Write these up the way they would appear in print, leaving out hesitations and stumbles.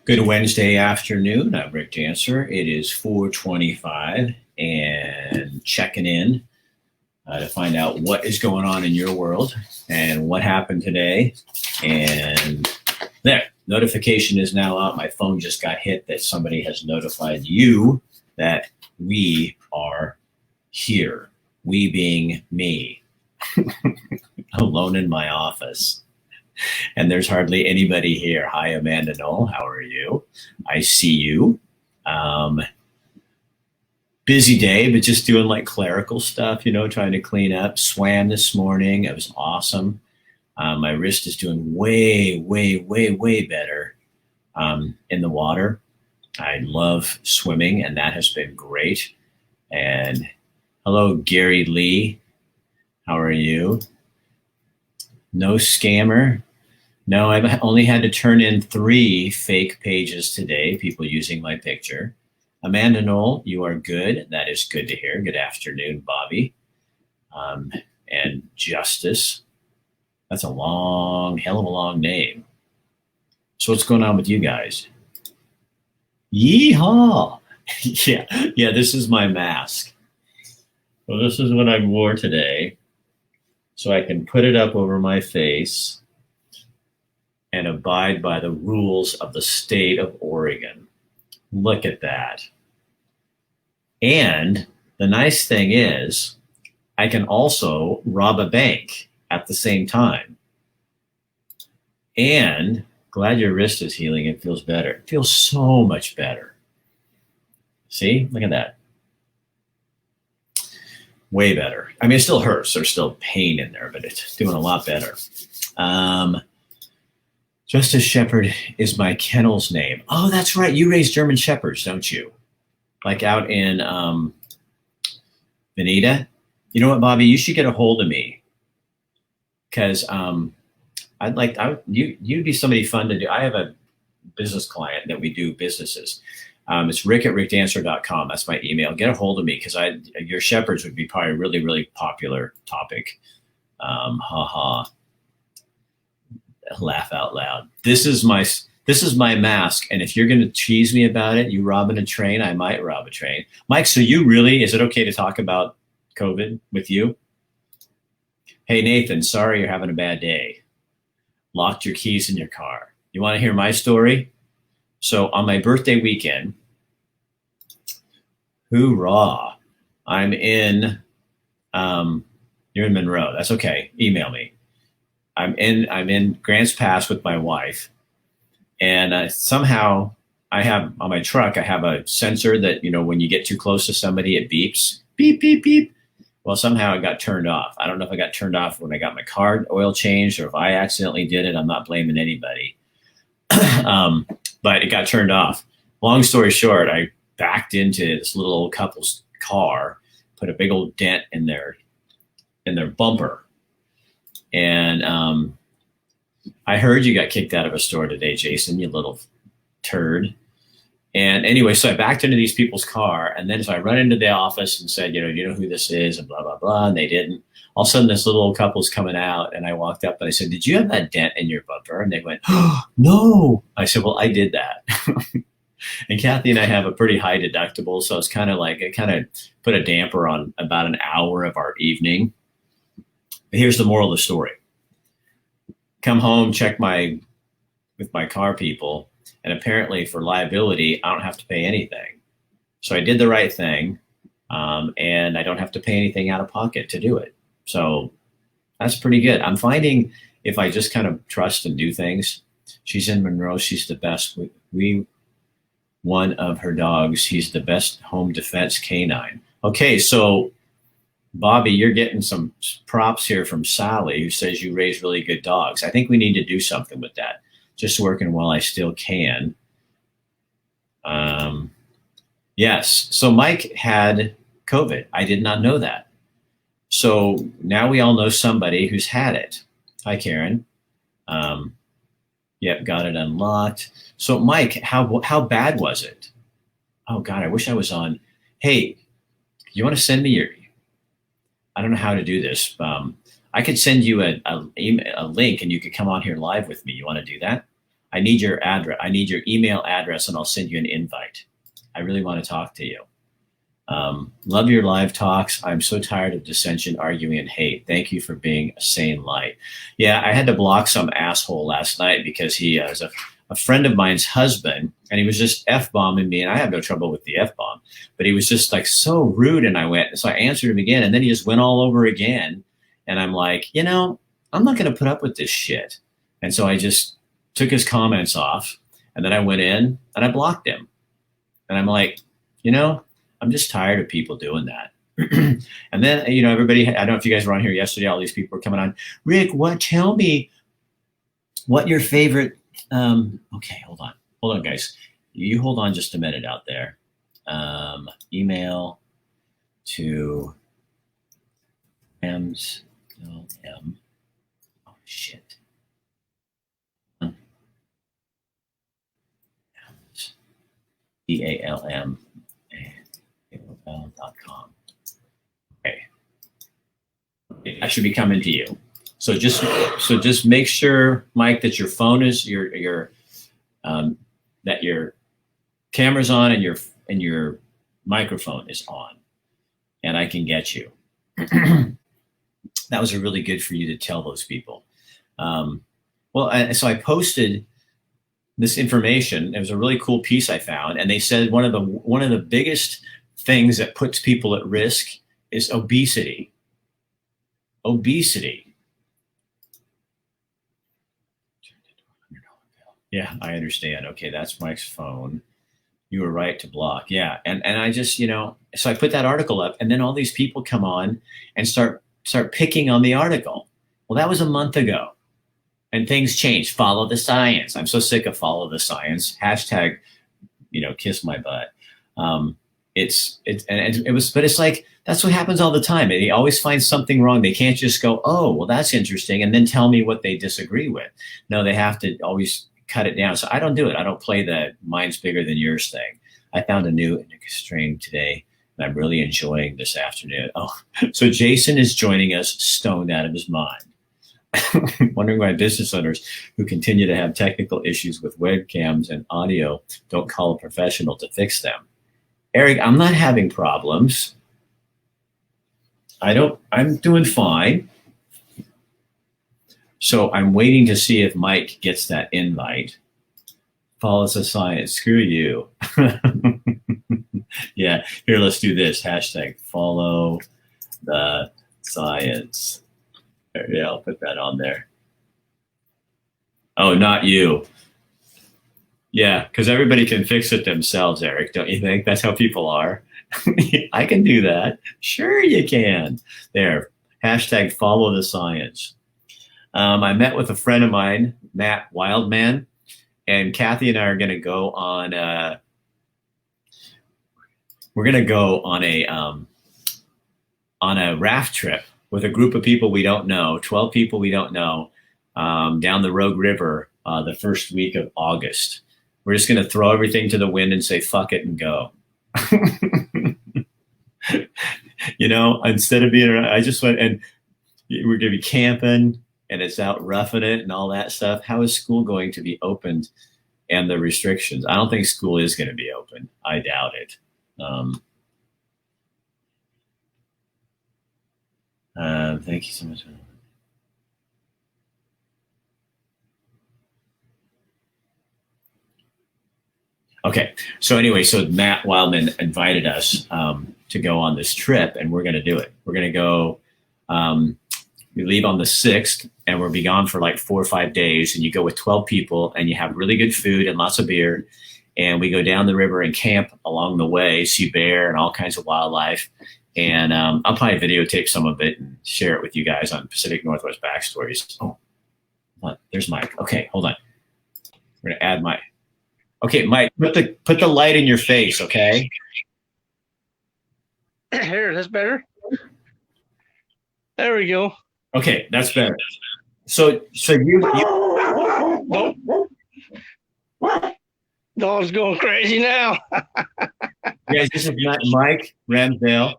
Good Wednesday afternoon. I'm Rick Dancer. It is 4:25 and checking in to find out what is going on in your world and what happened today. And there, notification is now out. My phone just got hit that somebody has notified you that we are here. We being me, alone in my office. And there's hardly anybody here. Hi, Amanda Knoll. How are you? I see you. Busy day, but just doing like clerical stuff, trying to clean up. Swam this morning. It was awesome. My wrist is doing way, way, way, way better in the water. I love swimming, and that has been great. And hello, Gary Lee. How are you? No scammer. No, I've only had to turn in 3 fake pages today, people using my picture. Amanda Knoll, you are good. That is good to hear. Good afternoon, Bobby. And Justice. That's a hell of a long name. So what's going on with you guys? Yeehaw! yeah, this is my mask. Well, this is what I wore today. So I can put it up over my face and abide by the rules of the state of Oregon. Look at that. And the nice thing is, I can also rob a bank at the same time. And glad your wrist is healing. It feels better. It feels so much better. See? Look at that. Way better. I mean, it still hurts. There's still pain in there, but it's doing a lot better. Justice Shepherd is my kennel's name. Oh, that's right. You raise German Shepherds, don't you? Like out in Veneta. You know what, Bobby? You should get a hold of me because you'd be somebody fun to do. I have a business client that we do businesses. It's rick@rickdancer.com. That's my email. Get a hold of me because your shepherds would be probably a really, really popular topic. Laugh out loud. This is my mask. And if you're going to tease me about it, you robbing a train, I might rob a train. Mike, so is it okay to talk about COVID with you? Hey, Nathan, sorry you're having a bad day. Locked your keys in your car. You want to hear my story? So on my birthday weekend, hoorah, I'm in, you're in Monroe. That's okay. Email me. I'm in Grants Pass with my wife. And somehow I have on my truck, I have a sensor that, when you get too close to somebody, it beeps, beep, beep, beep. Well, somehow it got turned off. I don't know if I got turned off when I got my car oil changed or if I accidentally did it. I'm not blaming anybody. But it got turned off. Long story short, I backed into this little old couple's car, put a big old dent in their bumper. And I heard you got kicked out of a store today, Jason, you little turd. And anyway, so I backed into these people's car. And then so I run into the office and said, you know who this is and blah, blah, blah. And they didn't. All of a sudden, this little old couple's coming out. And I walked up and I said, did you have that dent in your bumper? And they went, oh, no. I said, well, I did that. And Kathy and I have a pretty high deductible. So it's kind of like, it kind of put a damper on about an hour of our evening. But here's the moral of the story. Come home, check with my car people. And apparently for liability, I don't have to pay anything. So I did the right thing. And I don't have to pay anything out of pocket to do it. So that's pretty good. I'm finding if I just kind of trust and do things, she's in Monroe. She's the best. One of her dogs, he's the best home defense canine. Okay, so Bobby, you're getting some props here from Sally, who says you raise really good dogs. I think we need to do something with that. Just working while I still can. Yes, so Mike had COVID. I did not know that. So now we all know somebody who's had it. Hi, Karen. Yep, got it unlocked. So Mike, how bad was it? Oh God, I wish I was on. Hey, you want to send me I don't know how to do this. I could send you a link and you could come on here live with me. You want to do that? I need your address. I need your email address, and I'll send you an invite. I really want to talk to you. Love your live talks. I'm so tired of dissension, arguing, and hate. Thank you for being a sane light. Yeah, I had to block some asshole last night because he was a friend of mine's husband, and he was just F-bombing me, and I have no trouble with the F-bomb, but he was just like so rude, and so I answered him again, and then he just went all over again, and I'm like, I'm not going to put up with this shit. And so I just took his comments off, and then I went in and I blocked him. And I'm like, I'm just tired of people doing that. And then, everybody, I don't know if you guys were on here yesterday, all these people were coming on. Rick, tell me what your favorite, okay, hold on, guys. You hold on just a minute out there. Email to MLM. Oh, shit. EALM. AOL.com. Okay. I should be coming to you. So just make sure, Mike, that your phone is that your camera's on and your microphone is on, and I can get you. That was really good for you to tell those people. So I posted this information. It was a really cool piece I found, and they said one of the biggest things that puts people at risk is obesity. Obesity. Yeah, I understand. Okay, that's Mike's phone. You were right to block. Yeah, and I just so I put that article up, and then all these people come on and start picking on the article. Well, that was a month ago. And things change. Follow the science. I'm so sick of follow the science. Hashtag, kiss my butt. But it's like, that's what happens all the time. They always find something wrong. They can't just go, oh, well, that's interesting, and then tell me what they disagree with. No, they have to always cut it down. So I don't do it. I don't play the mine's bigger than yours thing. I found a new indica strain today, and I'm really enjoying this afternoon. Oh, so Jason is joining us stoned out of his mind. Wondering why business owners who continue to have technical issues with webcams and audio don't call a professional to fix them. Eric, I'm not having problems. I'm doing fine. So I'm waiting to see if Mike gets that invite. Follows the science. Screw you. Yeah, here, let's do this. Hashtag follow the science. Yeah, I'll put that on there. Oh, not you. Yeah, because everybody can fix it themselves, Eric. Don't you think? That's how people are. I can do that. Sure you can. There. Hashtag follow the science. I met with a friend of mine, Matt Wildman, and Kathy and I are going to go on a raft trip with a group of people we don't know, 12 people we don't know, down the Rogue River the first week of August. We're just going to throw everything to the wind and say, fuck it and go. Instead of being around, I just went, and we're going to be camping, and it's out roughing it and all that stuff. How is school going to be opened and the restrictions? I don't think school is going to be open. I doubt it. Thank you so much. Okay. So anyway, so Matt Wildman invited us to go on this trip, and we're going to do it. We're going to go, we leave on the 6th, and we'll be gone for like 4 or 5 days, and you go with 12 people, and you have really good food and lots of beer, and we go down the river and camp along the way, see bear and all kinds of wildlife. And I'll probably videotape some of it and share it with you guys on Pacific Northwest Backstories. Oh, there's Mike. Okay, hold on. We're going to add Mike. Okay, Mike, put the light in your face, okay? Here, that's better. There we go. Okay, that's better. So you Dog's going crazy now. guys, this is Mike Ramsdale,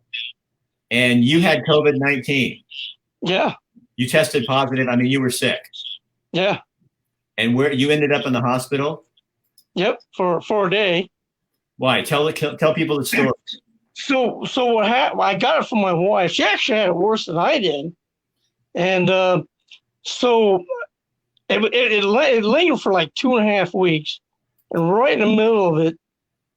and you had COVID-19. Yeah. You tested positive. I mean, you were sick. Yeah. And where you ended up in the hospital? Yep, for a day. Why? Tell people the story. So what happened? I got it from my wife. She actually had it worse than I did, and so it lingered for like 2.5 weeks, and right in the middle of it,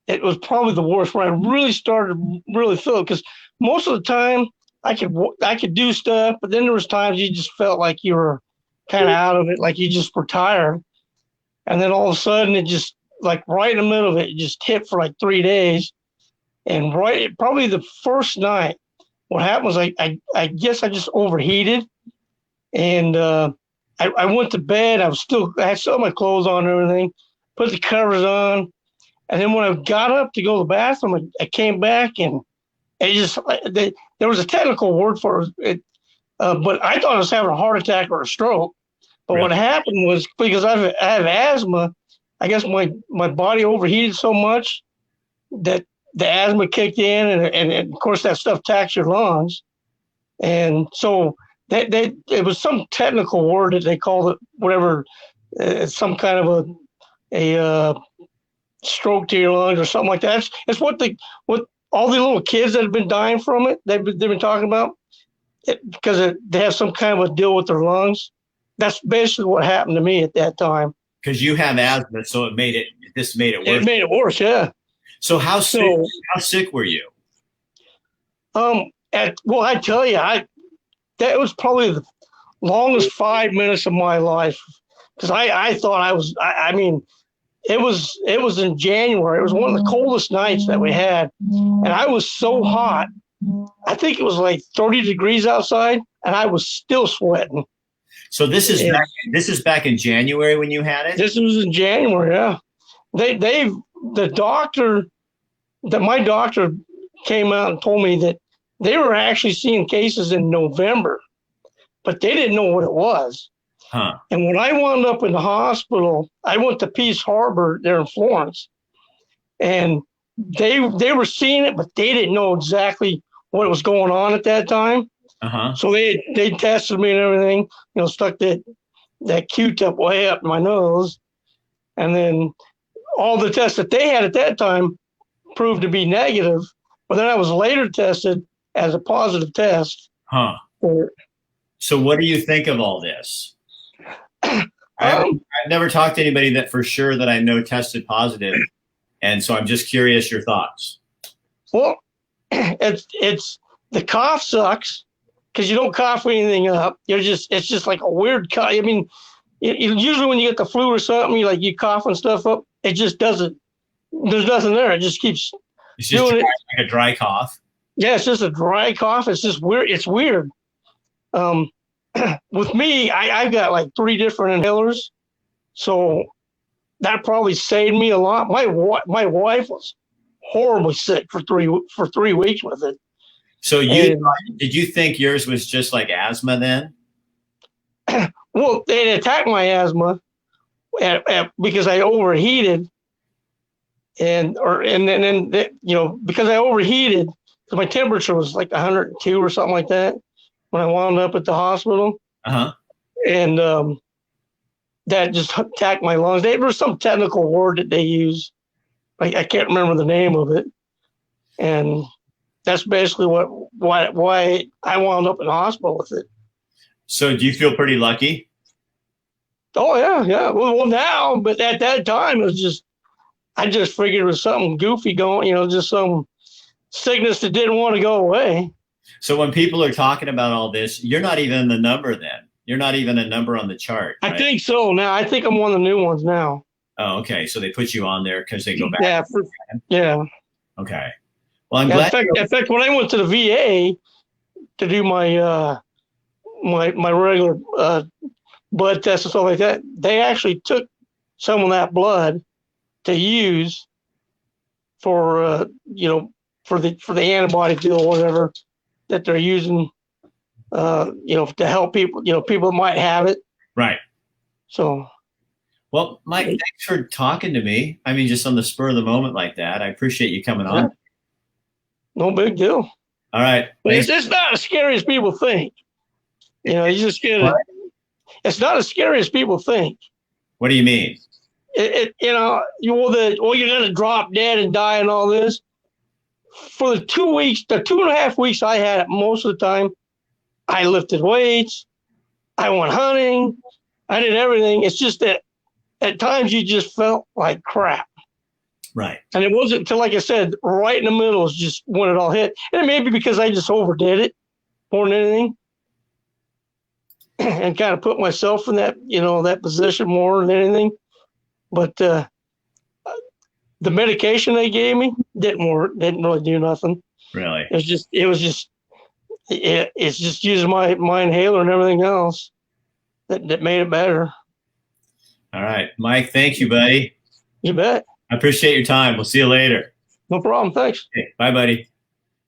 it was probably the worst where I really started really feel because most of the time I could do stuff, but then there was times you just felt like you were kind of out of it, like you just were tired, and then all of a sudden it just like right in the middle of it, it just hit for like 3 days, and probably the first night, what happened was I guess I just overheated, and I went to bed. I had still my clothes on and everything, put the covers on, and then when I got up to go to the bathroom, I came back and it just there was a technical word for it, but I thought I was having a heart attack or a stroke. But Really? what happened was because I have asthma, I guess my body overheated so much that the asthma kicked in, and of course that stuff attacks your lungs, and so they it was some technical word that they called it whatever, some kind of a stroke to your lungs or something like that. It's what all the little kids that have been dying from it they've been talking about because they have some kind of a deal with their lungs. That's basically what happened to me at that time. Because you have asthma, so this made it It worse. made it worse, yeah. So So how sick were you? well, I tell you, that was probably the longest 5 minutes of my life because I thought I mean it was in January. It was one of the coldest nights that we had, and I was so hot. I think it was like 30 degrees outside, and I was still sweating. So And this is back in January when you had it? this was in January. Yeah, the doctor that my doctor came out and told me that they were actually seeing cases in November, but they didn't know what it was. Huh. And when I wound up in the hospital, I went to Peace Harbor there in Florence, and they were seeing it, but they didn't know exactly what was going on at that time. Uh-huh. So they tested me and everything, stuck that Q-tip way up my nose, and then all the tests that they had at that time proved to be negative. But then I was later tested as a positive test. Huh. For, So what do you think of all this? I've never talked to anybody that for sure that I know tested positive, and so I'm just curious your thoughts. well, it's the cough sucks because you don't cough anything up. It's just like a weird cough. I mean, usually when you get the flu or something, you cough and stuff up. It just doesn't. There's nothing there. It just keeps It's just doing it. like a dry cough. Yeah, it's just a dry cough. It's just weird. It's weird. With me, I've got like 3 different inhalers, so that probably saved me a lot. My wife was horribly sick for 3 weeks with it. So And did you think yours was just like asthma then? well, it attacked my asthma because I overheated, and then because I overheated, because my temperature was like 102 or something like that when I wound up at the hospital, Uh-huh. and that just attacked my lungs. There was some technical word that they use, I can't remember the name of it, and that's basically why I wound up in the hospital with it. So do you feel pretty lucky? Oh yeah. Well now, but at that time it was just I just figured it was something goofy going, just some sickness that didn't want to go away. So when people are talking about all this, you're not even the number then. You're not even a number on the chart, right? I think so now. I think I'm one of the new ones now. Oh, okay. So they put you on there because they go back. Yeah. Yeah. Okay. Well, I'm Yeah, glad. in fact, when I went to the VA to do my regular blood test and stuff like that, they actually took some of that blood to use for for the antibody deal or whatever that they're using to help people, people might have it. Right. So Well, Mike, thanks for talking to me. I mean, just on the spur of the moment like that. I appreciate you coming yeah, on. no big deal. All right. But Thanks. it's not as scary as people think. You just get it. What? It's not as scary as people think. What do you mean? You're going to drop dead and die and all this. For the 2 weeks, the 2.5 weeks I had it most of the time, I lifted weights, I went hunting, I did everything. It's just that at times you just felt like crap. Right. And it wasn't until, like I said, right in the middle is just when it all hit. And maybe because I just overdid it more than anything and kind of put myself in that, that position more than anything. But the medication they gave me didn't work, didn't really do nothing. Really? It's just using my inhaler and everything else that made it better. All right. Mike, thank you, buddy. You bet. I appreciate your time. We'll see you later. No problem. Thanks. Okay, bye, buddy.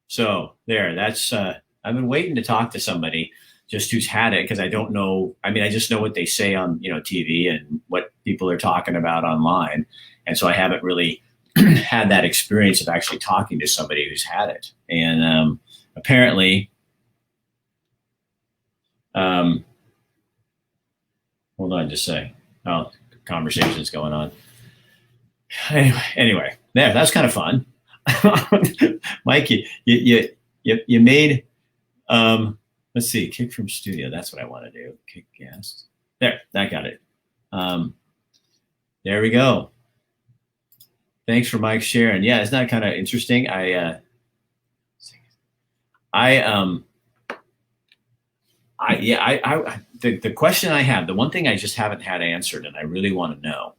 So there, that's, I've been waiting to talk to somebody just who's had it because I don't know. I mean, I just know what they say on, TV and what people are talking about online. And so I haven't really had that experience of actually talking to somebody who's had it. And apparently, hold on just a second. Oh, conversation's going on. Anyway, there, that's kind of fun. Mike, you made, let's see, kick from studio. That's what I want to do. Kick guest. There, that got it. There we go. Thanks for Mike sharing. Yeah, isn't that kind of interesting? The question I have, the one thing I just haven't had answered, and I really want to know,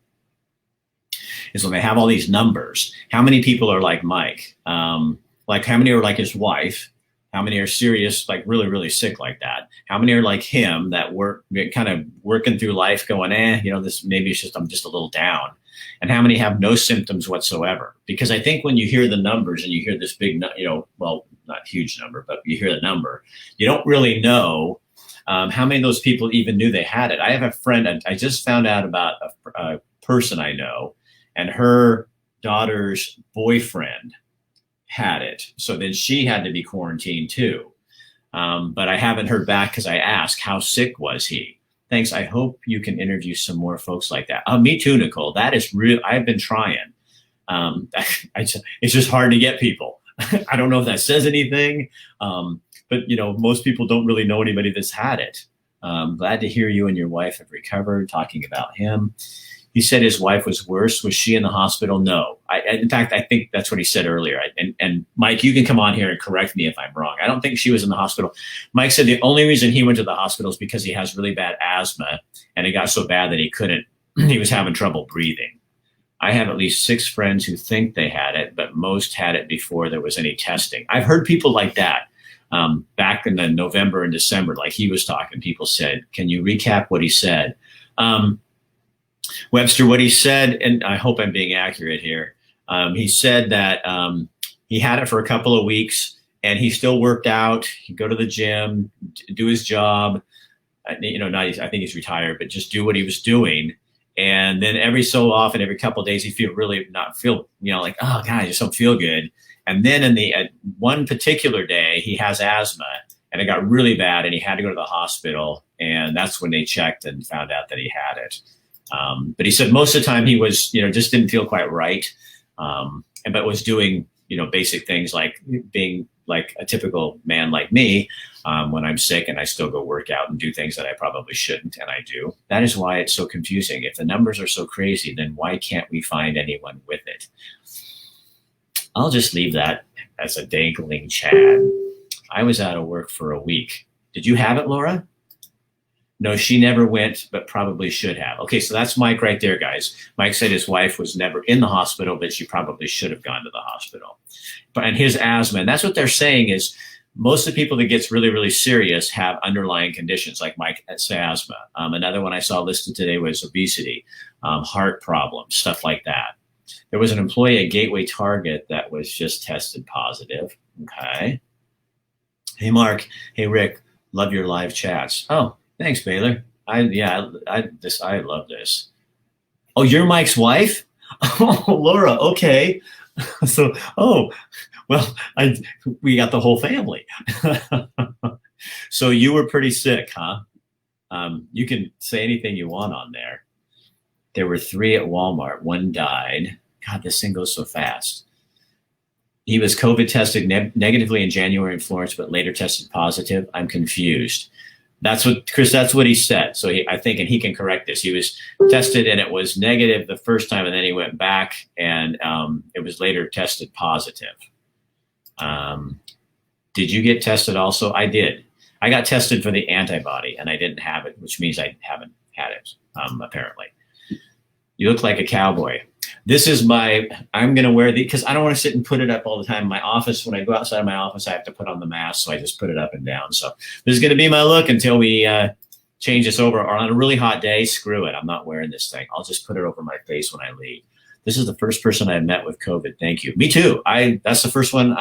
is when they have all these numbers, how many people are like Mike? Like how many are like his wife? How many are serious, like really, really sick like that? How many are like him that work kind of working through life going, this maybe it's just, I'm just a little down. And how many have no symptoms whatsoever? Because I think when you hear the numbers and you hear this big, well, not huge number, but you hear the number, you don't really know how many of those people even knew they had it. I have a friend, I just found out about a person I know, and her daughter's boyfriend had it. So then she had to be quarantined too. But I haven't heard back because I asked, how sick was he? Thanks. I hope you can interview some more folks like that. Me too, Nicole. That is real. I've been trying. It's just hard to get people. I don't know if that says anything, but most people don't really know anybody that's had it. Glad to hear you and your wife have recovered. Talking about him. He said his wife was worse. Was she in the hospital? No. In fact, I think that's what he said earlier. And Mike, you can come on here and correct me if I'm wrong. I don't think she was in the hospital. Mike said the only reason he went to the hospital is because he has really bad asthma, and it got so bad that he was having trouble breathing. I have at least 6 friends who think they had it, but most had it before there was any testing. I've heard people like that. Back in the November and December, like he was talking, people said, can you recap what he said? Webster, what he said, and I hope I'm being accurate here. He said that he had it for a couple of weeks and he still worked out. He'd go to the gym, do his job. I think he's retired, but just do what he was doing. And then every so often, every couple of days, he'd feel like, oh God, I just don't feel good. And then at one particular day, he has asthma and it got really bad and he had to go to the hospital. And that's when they checked and found out that he had it. But he said most of the time he was, just didn't feel quite right. But was doing, basic things like being like a typical man like me. When I'm sick and I still go work out and do things that I probably shouldn't. And I do. That is why it's so confusing. If the numbers are so crazy, then why can't we find anyone with it? I'll just leave that as a dangling Chad. I was out of work for a week. Did you have it, Laura? No, she never went, but probably should have. Okay, so that's Mike right there, guys. Mike said his wife was never in the hospital, but she probably should have gone to the hospital. And his asthma, and that's what they're saying is most of the people that gets really, really serious have underlying conditions like Mike's asthma. Another one I saw listed today was obesity, heart problems, stuff like that. There was an employee at Gateway Target that was just tested positive. Okay. Hey, Mark. Hey, Rick. Love your live chats. Oh, thanks, Baylor. I love this. Oh, you're Mike's wife? Oh, Laura. Okay. So, we got the whole family. So you were pretty sick, huh? You can say anything you want on there. There were 3 at Walmart. One died. God, this thing goes so fast. He was COVID tested negatively in January in Florence, but later tested positive. I'm confused. That's what, Chris, that's what he said. So I think, and he can correct this, he was tested and it was negative the first time, and then he went back and it was later tested positive. Did you get tested also? I did. I got tested for the antibody and I didn't have it, which means I haven't had it, apparently. You look like a cowboy. This is I'm going to wear because I don't want to sit and put it up all the time. In my office, when I go outside of my office, I have to put on the mask. So I just put it up and down. So this is going to be my look until we change this over. Or on a really hot day, screw it. I'm not wearing this thing. I'll just put it over my face when I leave. This is the first person I've met with COVID. Thank you. Me too. That's the first one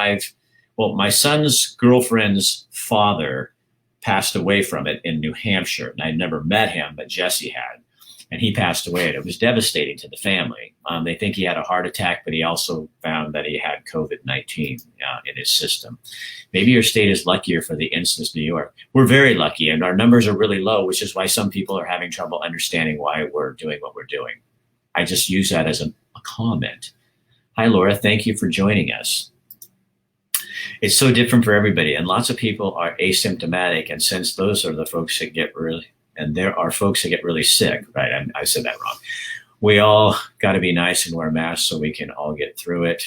my son's girlfriend's father passed away from it in New Hampshire. And I'd never met him, but Jesse had. And he passed away, and it was devastating to the family. They think he had a heart attack, but he also found that he had COVID-19 in his system. Maybe your state is luckier for the instance, New York. We're very lucky, and our numbers are really low, which is why some people are having trouble understanding why we're doing what we're doing. I just use that as a comment. Hi, Laura. Thank you for joining us. It's so different for everybody, and lots of people are asymptomatic, and since those are the folks that get and there are folks that get really sick, right? I said that wrong. We all got to be nice and wear masks so we can all get through it.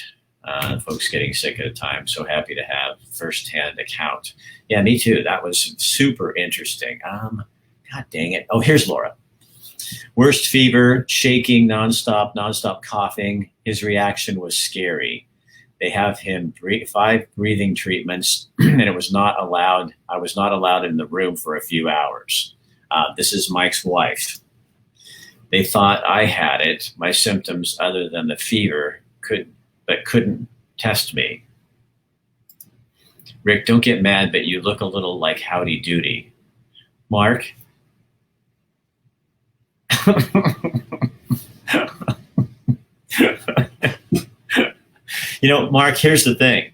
Folks getting sick at a time. So happy to have firsthand account. Yeah, me too. That was super interesting. God dang it. Oh, here's Laura. Worst fever, shaking, nonstop coughing. His reaction was scary. They have him 5 breathing treatments, and it was not allowed. I was not allowed in the room for a few hours. This is Mike's wife. They thought I had it. My symptoms, other than the fever, couldn't test me. Rick, don't get mad, but you look a little like Howdy Doody. Mark? Mark, here's the thing.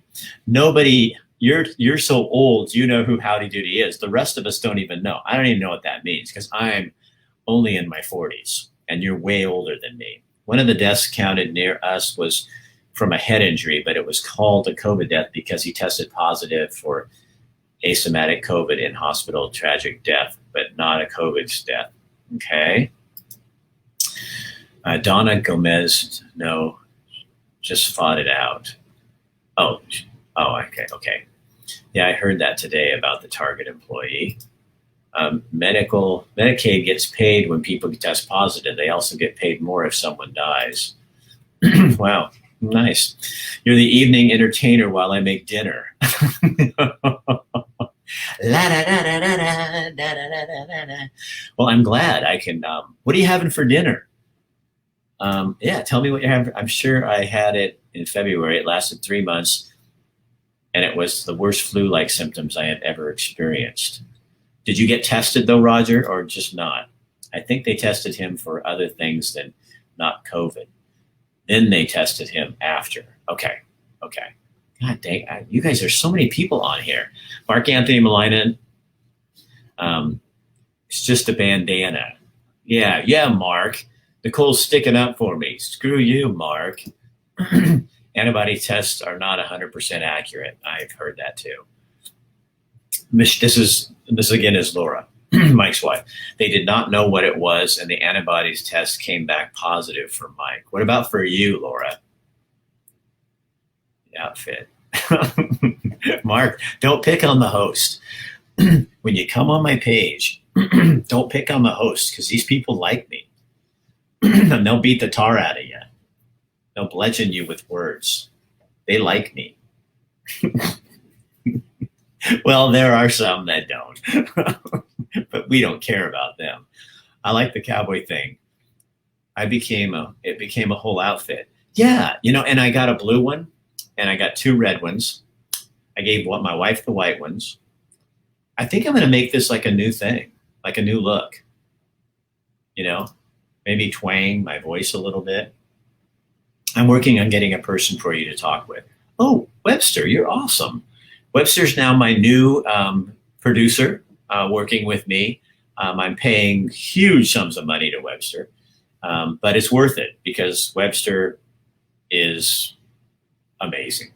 You're so old, you know who Howdy Doody is. The rest of us don't even know. I don't even know what that means because I'm only in my 40s and you're way older than me. One of the deaths counted near us was from a head injury, but it was called a COVID death because he tested positive for asymptomatic COVID in hospital, tragic death, but not a COVID death. Okay. Donna Gomez, no, just fought it out. Oh, okay. Yeah, I heard that today about the Target employee. Medicaid gets paid when people test positive. They also get paid more if someone dies. Wow, nice. You're the evening entertainer while I make dinner. Well, I'm glad I can. What are you having for dinner? Yeah, tell me what you're having. I'm sure I had it in February. It lasted 3 months. And it was the worst flu-like symptoms I had ever experienced. Did you get tested though, Roger, or just not? I think they tested him for other things than not COVID. Then they tested him after. Okay. God dang, you guys, there's so many people on here. Mark Anthony Malina. It's just a bandana. Yeah, Mark. Nicole's sticking up for me. Screw you, Mark. Antibody tests are not 100% accurate. I've heard that too. This again is Laura, Mike's wife. They did not know what it was, and the antibodies test came back positive for Mike. What about for you, Laura? The outfit. Mark, don't pick on the host. When you come on my page, don't pick on the host because these people like me. And they'll beat the tar out of you. They'll bludgeon you with words. They like me. Well, there are some that don't, but we don't care about them. I like the cowboy thing. It became a whole outfit. Yeah, and I got a blue one and I got 2 red ones. I gave my wife the white ones. I think I'm going to make this like a new thing, like a new look. Maybe twang my voice a little bit. I'm working on getting a person for you to talk with. Oh, Webster, you're awesome. Webster's now my new producer working with me. I'm paying huge sums of money to Webster. But it's worth it because Webster is amazing.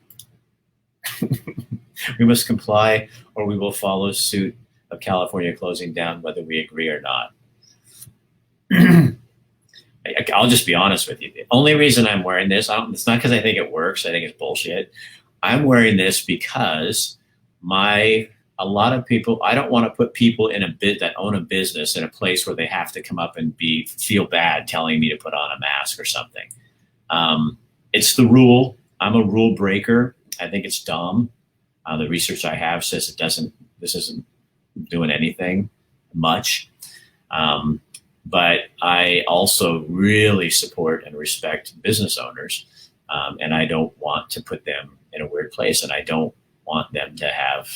We must comply or we will follow suit of California closing down, whether we agree or not. I'll just be honest with you. The only reason I'm wearing this, it's not because I think it works. I think it's bullshit. I'm wearing this because a lot of people, I don't want to put people in that own a business in a place where they have to come up and feel bad telling me to put on a mask or something. It's the rule. I'm a rule breaker. I think it's dumb. The research I have says this isn't doing anything much. But I also really support and respect business owners. And I don't want to put them in a weird place. And I don't want them to have,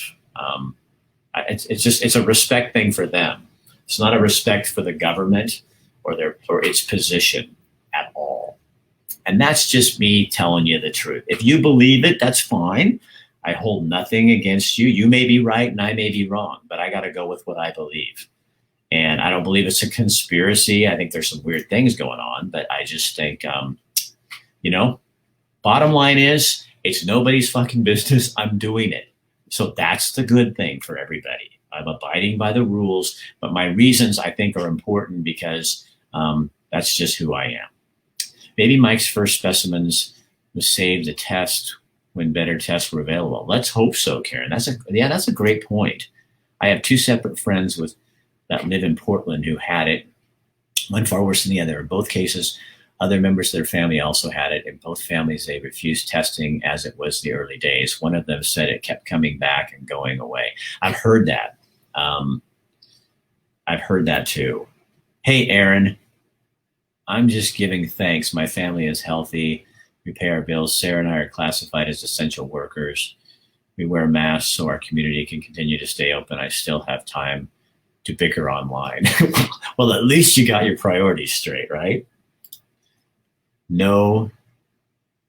it's a respect thing for them. It's not a respect for the government or its position at all. And that's just me telling you the truth. If you believe it, that's fine. I hold nothing against you. You may be right and I may be wrong, but I got to go with what I believe. And I don't believe it's a conspiracy. I think there's some weird things going on, but I just think, bottom line is it's nobody's fucking business. I'm doing it. So that's the good thing for everybody. I'm abiding by the rules, but my reasons I think are important because that's just who I am. Maybe Mike's first specimens was saved the test when better tests were available. Let's hope so, Karen. That's a great point. I have two separate friends that live in Portland who had it, one far worse than the other. In both cases, other members of their family also had it. In both families, they refused testing as it was the early days. One of them said it kept coming back and going away. I've heard that. I've heard that too. Hey, Aaron, I'm just giving thanks. My family is healthy. We pay our bills. Sarah and I are classified as essential workers. We wear masks so our community can continue to stay open. I still have time to bicker online. Well, at least you got your priorities straight, right? No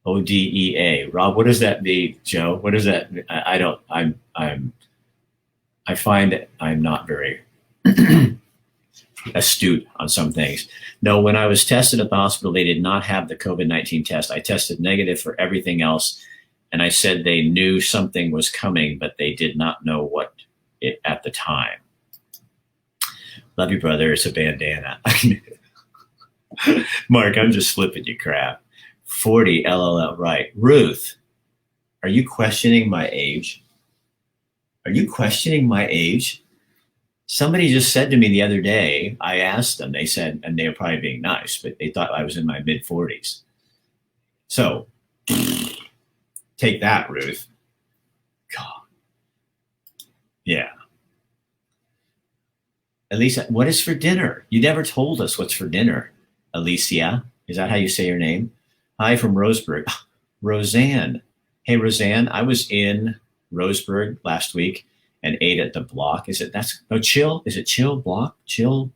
ODEA. Rob, what does that mean? Joe, what does that mean? I find that I'm not very astute on some things. No, when I was tested at the hospital, they did not have the COVID-19 test. I tested negative for everything else. And I said they knew something was coming, but they did not know what it at the time. Love you, brother. It's a bandana. Mark, I'm just flipping you crap. 40 LLL, right. Ruth, are you questioning my age? Are you questioning my age? Somebody just said to me the other day, I asked them, they said, and they were probably being nice, but they thought I was in my mid 40s. So take that, Ruth. God. Yeah. Alicia, what is for dinner? You never told us what's for dinner. Alicia, is that how you say your name? Hi from Roseburg. Roseanne. Hey, Roseanne, I was in Roseburg last week and ate at the Block. Chill? Is it Chill Block? Chill?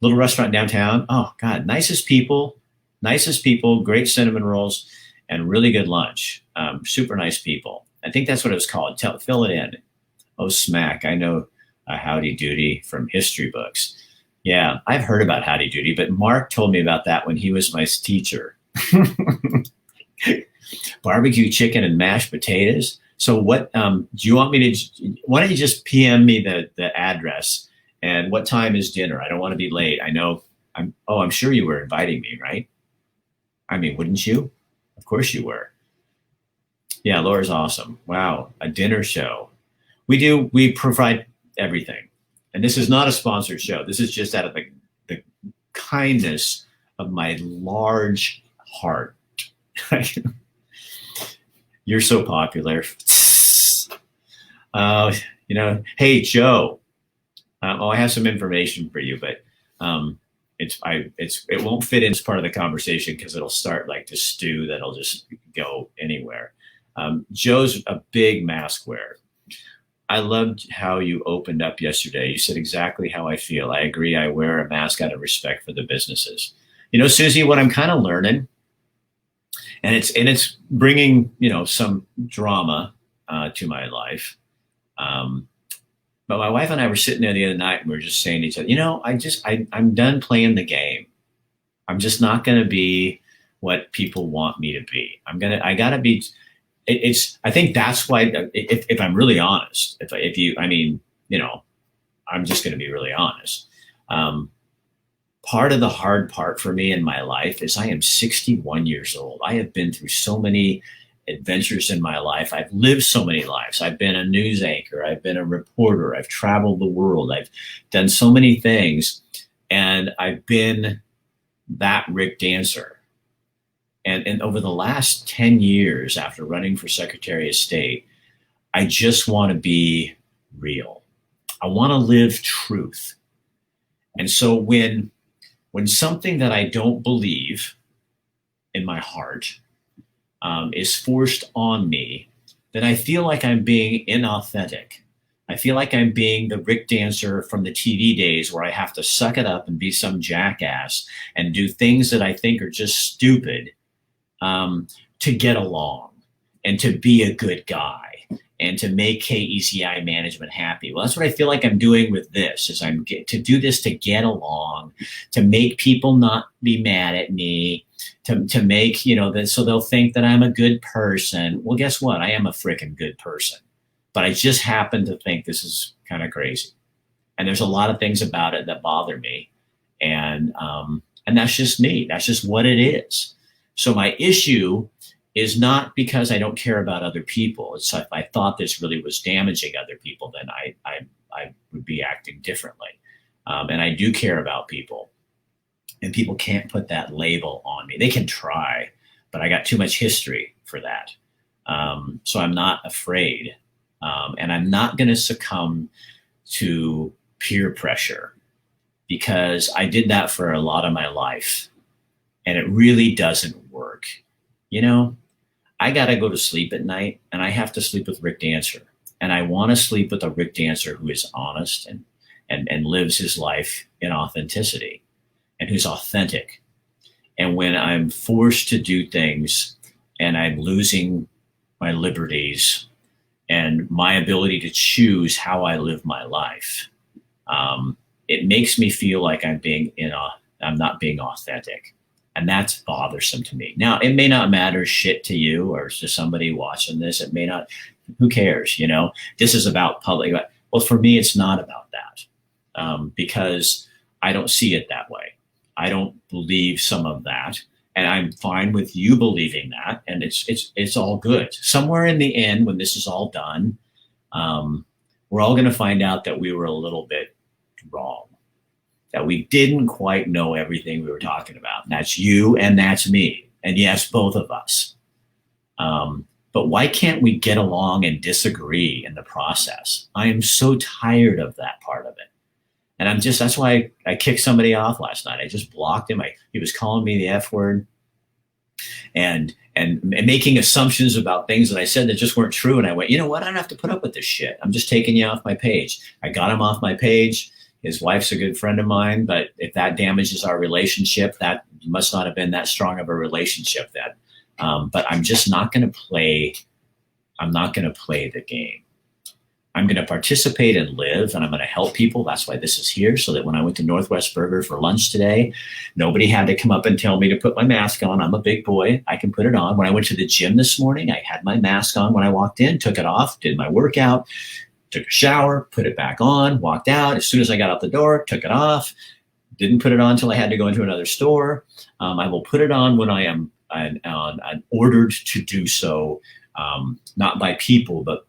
Little restaurant downtown. Oh, God, nicest people, great cinnamon rolls, and really good lunch. Super nice people. I think that's what it was called. Fill it in. Oh, smack. I know Howdy Doody from history books. Yeah, I've heard about Howdy Doody, but Mark told me about that when he was my teacher. Barbecue chicken and mashed potatoes. So what do you want me to, why don't you just PM me the address and what time is dinner? I don't want to be late. I know I'm sure you were inviting me, right? I mean, wouldn't you? Of course you were. Yeah, Laura's awesome. Wow, a dinner show. We provide everything. And this is not a sponsored show. This is just out of the kindness of my large heart. You're so popular. Hey, Joe. I have some information for you, but it won't fit in as part of the conversation because it'll start like this stew that'll just go anywhere. Joe's a big mask wearer. I loved how you opened up yesterday. You said exactly how I feel. I agree. I wear a mask out of respect for the businesses. Susie, what I'm kind of learning, and it's bringing, some drama to my life. But my wife and I were sitting there the other night and we were just saying to each other, I'm done playing the game. I'm just not going to be what people want me to be. I got to be, I think that's why, if I'm really honest, if you, I mean, you know, I'm just going to be really honest. Um, Part of the hard part for me in my life is I am 61 years old. I have been through so many adventures in my life. I've lived so many lives. I've been a news anchor. I've been a reporter. I've traveled the world. I've done so many things. And I've been that Rick Dancer. And over the last 10 years after running for Secretary of State, I just want to be real. I want to live truth. And so when something that I don't believe in my heart is forced on me, then I feel like I'm being inauthentic. I feel like I'm being the Rick Dancer from the TV days where I have to suck it up and be some jackass and do things that I think are just stupid to get along and to be a good guy and to make KEZI management happy. Well, that's what I feel like I'm doing with this, is to do this to get along, to make people not be mad at me, to make, that so they'll think that I'm a good person. Well, guess what? I am a freaking good person, but I just happen to think this is kind of crazy. And there's a lot of things about it that bother me. And that's just me. That's just what it is. So my issue is not because I don't care about other people. It's if I thought this really was damaging other people, then I would be acting differently. And I do care about people. And people can't put that label on me. They can try, but I got too much history for that. So I'm not afraid. And I'm not going to succumb to peer pressure, because I did that for a lot of my life. And it really doesn't work. I got to go to sleep at night, and I have to sleep with Rick Dancer. And I want to sleep with a Rick Dancer who is honest and lives his life in authenticity and who's authentic. And when I'm forced to do things and I'm losing my liberties and my ability to choose how I live my life, it makes me feel like I'm not being authentic. And that's bothersome to me. Now, it may not matter shit to you or to somebody watching this. It may not, who cares? This is about public. Well, for me, it's not about that, because I don't see it that way. I don't believe some of that. And I'm fine with you believing that. And it's all good. Somewhere in the end, when this is all done, we're all going to find out that we were a little bit wrong, that we didn't quite know everything we were talking about. And that's you and that's me. And yes, both of us. But why can't we get along and disagree in the process? I am so tired of that part of it. And that's why I kicked somebody off last night. I just blocked him. He was calling me the F word and making assumptions about things that I said that just weren't true. And I went, you know what? I don't have to put up with this shit. I'm just taking you off my page. I got him off my page. His wife's a good friend of mine, but if that damages our relationship, that must not have been that strong of a relationship then. But I'm just not going to play. I'm not going to play the game. I'm going to participate and live, and I'm going to help people. That's why this is here, so that when I went to Northwest Burger for lunch today, nobody had to come up and tell me to put my mask on. I'm a big boy. I can put it on. When I went to the gym this morning, I had my mask on when I walked in, took it off, did my workout, took a shower, put it back on, walked out. As soon as I got out the door, took it off, didn't put it on until I had to go into another store. I will put it on when I'm ordered to do so, not by people, but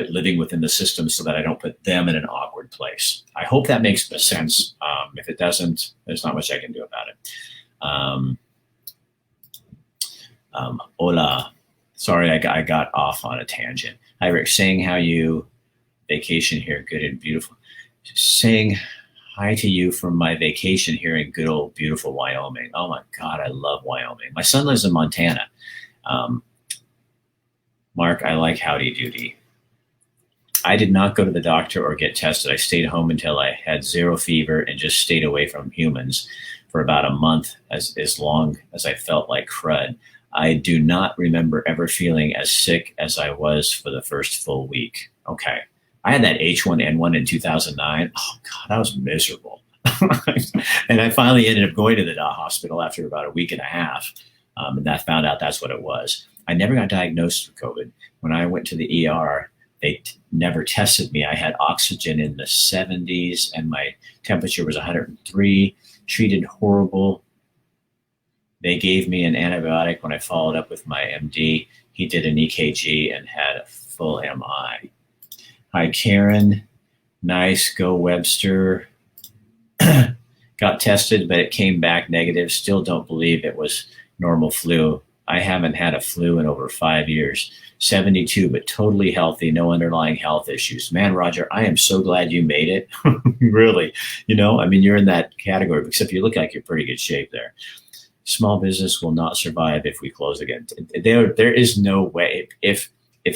living within the system so that I don't put them in an awkward place. I hope that makes sense. If it doesn't, there's not much I can do about it. Hola. Sorry, I got off on a tangent. Hi, Rick. Saying how you vacation here, good and beautiful. Saying hi to you from my vacation here in good old beautiful Wyoming. Oh my God, I love Wyoming. My son lives in Montana. Mark, I like howdy doody. I did not go to the doctor or get tested. I stayed home until I had zero fever and just stayed away from humans for about a month, as long as I felt like crud. I do not remember ever feeling as sick as I was for the first full week. Okay. I had that H1N1 in 2009. Oh God, I was miserable. And I finally ended up going to the hospital after about a week and a half. And I found out that's what it was. I never got diagnosed with COVID. When I went to the ER, they never tested me. I had oxygen in the 70s and my temperature was 103, treated horrible. They gave me an antibiotic when I followed up with my MD. He did an EKG and had a full MI. Hi, Karen. Nice. Go, Webster. Got tested, but it came back negative. Still don't believe it was normal flu. I haven't had a flu in over 5 years. 72, but totally healthy. No underlying health issues. Man, Roger, I am so glad you made it. Really. I mean, you're in that category, except you look like you're in pretty good shape there. Small business will not survive if we close again. There is no way. If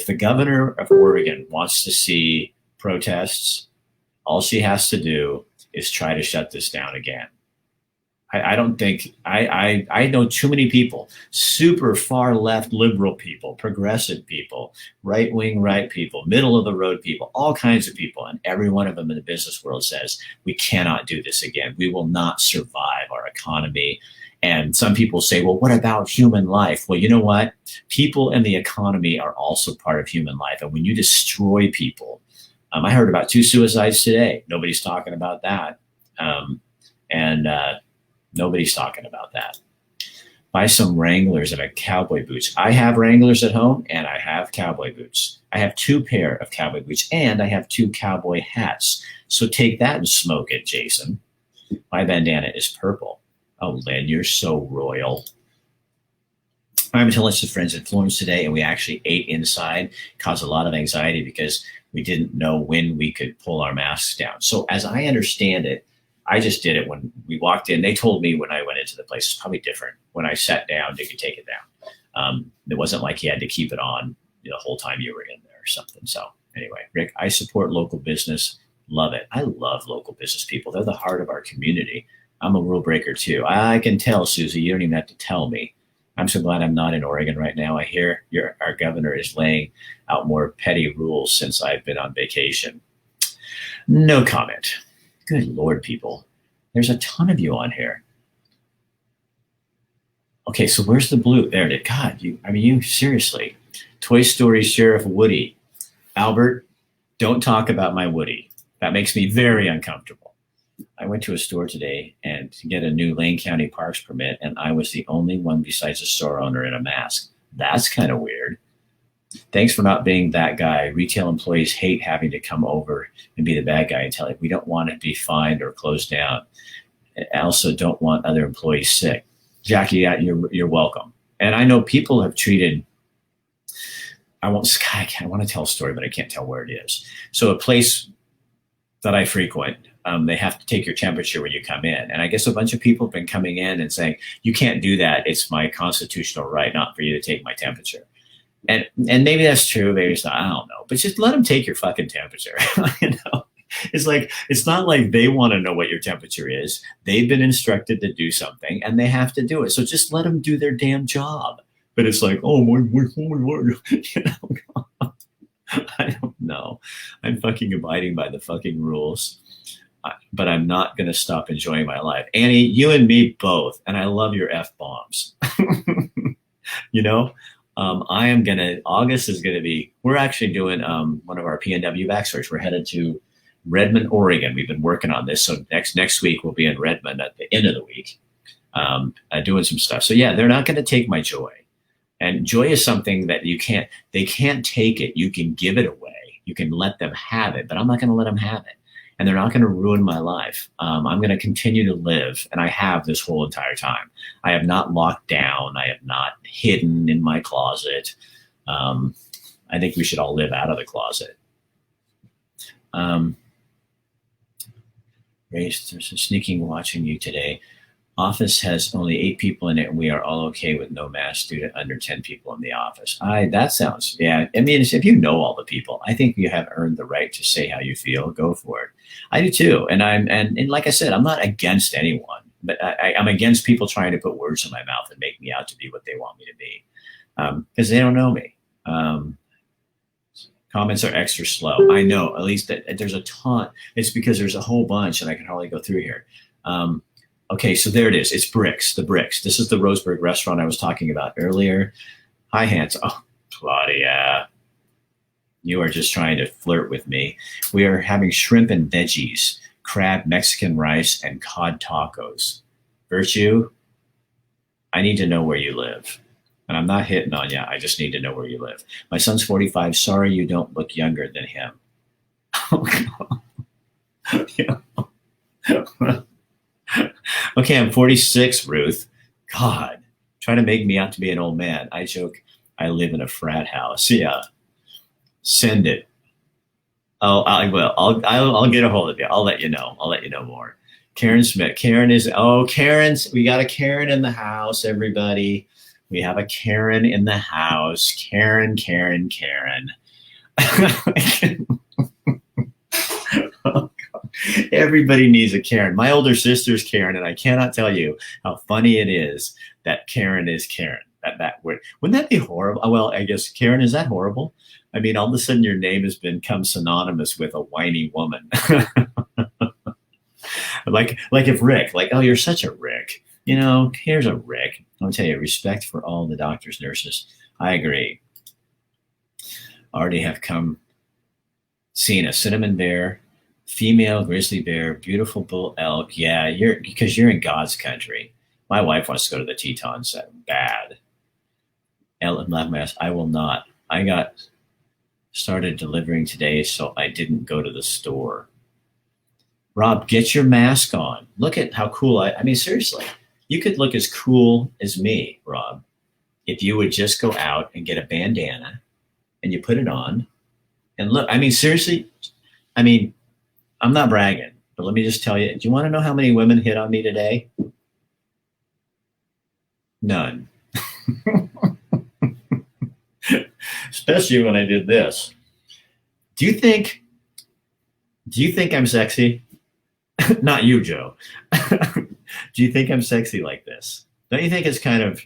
the governor of Oregon wants to see protests, all she has to do is try to shut this down again. I don't think I know too many people, super far left liberal people, progressive people, right wing right people, middle of the road people, all kinds of people, and every one of them in the business world says we cannot do this again. We will not survive our economy. And some people say, well, what about human life? Well, you know what? People and the economy are also part of human life. And when you destroy people, I heard about 2 suicides today. Nobody's talking about that. Nobody's talking about that. Buy some Wranglers and a cowboy boots. I have Wranglers at home and I have cowboy boots. I have 2 pair of cowboy boots and I have 2 cowboy hats. So take that and smoke it, Jason. My bandana is purple. Oh, Lynn, you're so royal. I went to lunch with friends in Florence today, and we actually ate inside. Caused a lot of anxiety because we didn't know when we could pull our masks down. So as I understand it, I just did it when we walked in. They told me when I went into the place, it's probably different. When I sat down, they could take it down. It wasn't like you had to keep it on the whole time you were in there or something. So anyway, Rick, I support local business. Love it. I love local business people. They're the heart of our community. I'm a rule breaker too. I can tell, Susie. You don't even have to tell me. I'm so glad I'm not in Oregon right now. I hear our governor is laying out more petty rules since I've been on vacation. No comment. Good Lord, people. There's a ton of you on here. Okay, so where's the blue? There it is. God, you seriously. Toy Story Sheriff Woody. Albert, don't talk about my Woody. That makes me very uncomfortable. I went to a store today and to get a new Lane County Parks permit, and I was the only one besides the store owner in a mask. That's kind of weird. Thanks for not being that guy. Retail employees hate having to come over and be the bad guy and tell you we don't want to be fined or closed down. I also don't want other employees sick. Jackie, you're welcome. And I know people have treated. I want to tell a story, but I can't tell where it is. So a place that I frequent, they have to take your temperature when you come in. And I guess a bunch of people have been coming in and saying, you can't do that. It's my constitutional right not for you to take my temperature. And maybe that's true. Maybe it's not. I don't know. But just let them take your fucking temperature. It's not like they want to know what your temperature is. They've been instructed to do something and they have to do it. So just let them do their damn job. But it's like, oh my I don't know. I'm fucking abiding by the fucking rules. But I'm not going to stop enjoying my life. Annie, you and me both. And I love your F-bombs. August is going to be, we're actually doing one of our PNW backstories. We're headed to Redmond, Oregon. We've been working on this. So next week we'll be in Redmond at the end of the week doing some stuff. So yeah, they're not going to take my joy. And joy is something that they can't take it. You can give it away. You can let them have it, but I'm not going to let them have it. And they're not going to ruin my life. I'm going to continue to live, and I have this whole entire time. I have not locked down. I have not hidden in my closet. I think we should all live out of the closet. Grace, there's a sneaking watching you today. Office has only 8 people in it, and we are all okay with no mask due to under 10 people in the office. That sounds, yeah. I mean, if you know all the people, I think you have earned the right to say how you feel. Go for it. I do too. And like I said, I'm not against anyone, but I'm against people trying to put words in my mouth and make me out to be what they want me to be, because they don't know me. Comments are extra slow. I know, at least there's a ton. It's because there's a whole bunch and I can hardly go through here. Okay, so there it is. It's Bricks, the Bricks. This is the Roseburg restaurant I was talking about earlier. Hi, Hans. Oh, Claudia, you are just trying to flirt with me. We are having shrimp and veggies, crab, Mexican rice, and cod tacos. Virtue, I need to know where you live. And I'm not hitting on you. I just need to know where you live. My son's 45. Sorry you don't look younger than him. Okay, I'm 46, Ruth. God, trying to make me out to be an old man. I joke I live in a frat house. Yeah, send it. Oh, I will. I'll get a hold of you. I'll let you know. I'll let you know more. Karen Smith. Karen's. We got a Karen in the house, everybody. We have a Karen in the house. Karen. Oh, everybody needs a Karen. My older sister's Karen, and I cannot tell you how funny it is that Karen is Karen. That word. Wouldn't that be horrible? Well, I guess Karen, is that horrible? I mean, all of a sudden your name has become synonymous with a whiny woman. like if Rick, like, oh, you're such a Rick. You know, here's a Rick. I'll tell you, respect for all the doctors, nurses. I agree. Already have seen a cinnamon bear, female grizzly bear, beautiful bull elk. Yeah, because you're in God's country. My wife wants to go to the Tetons. Bad. Ellen Laugh, I will not. I got started delivering today, so I didn't go to the store. Rob, get your mask on. Look at how cool I mean, seriously, you could look as cool as me, Rob, if you would just go out and get a bandana and you put it on and look. I mean, seriously, I mean, I'm not bragging, but let me just tell you, do you want to know how many women hit on me today? None. Especially when I did this. Do you think I'm sexy? Not you, Joe. Do you think I'm sexy like this? Don't you think it's kind of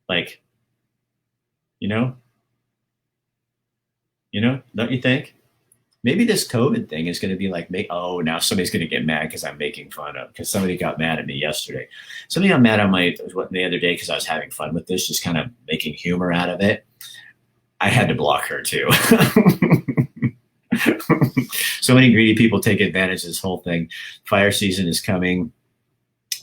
like, don't you think? Maybe this COVID thing is going to be like, oh, now somebody's going to get mad because I'm making fun of, because somebody got mad at me yesterday. Somebody got mad on the other day because I was having fun with this, just kind of making humor out of it. I had to block her too. So many greedy people take advantage of this whole thing. Fire season is coming.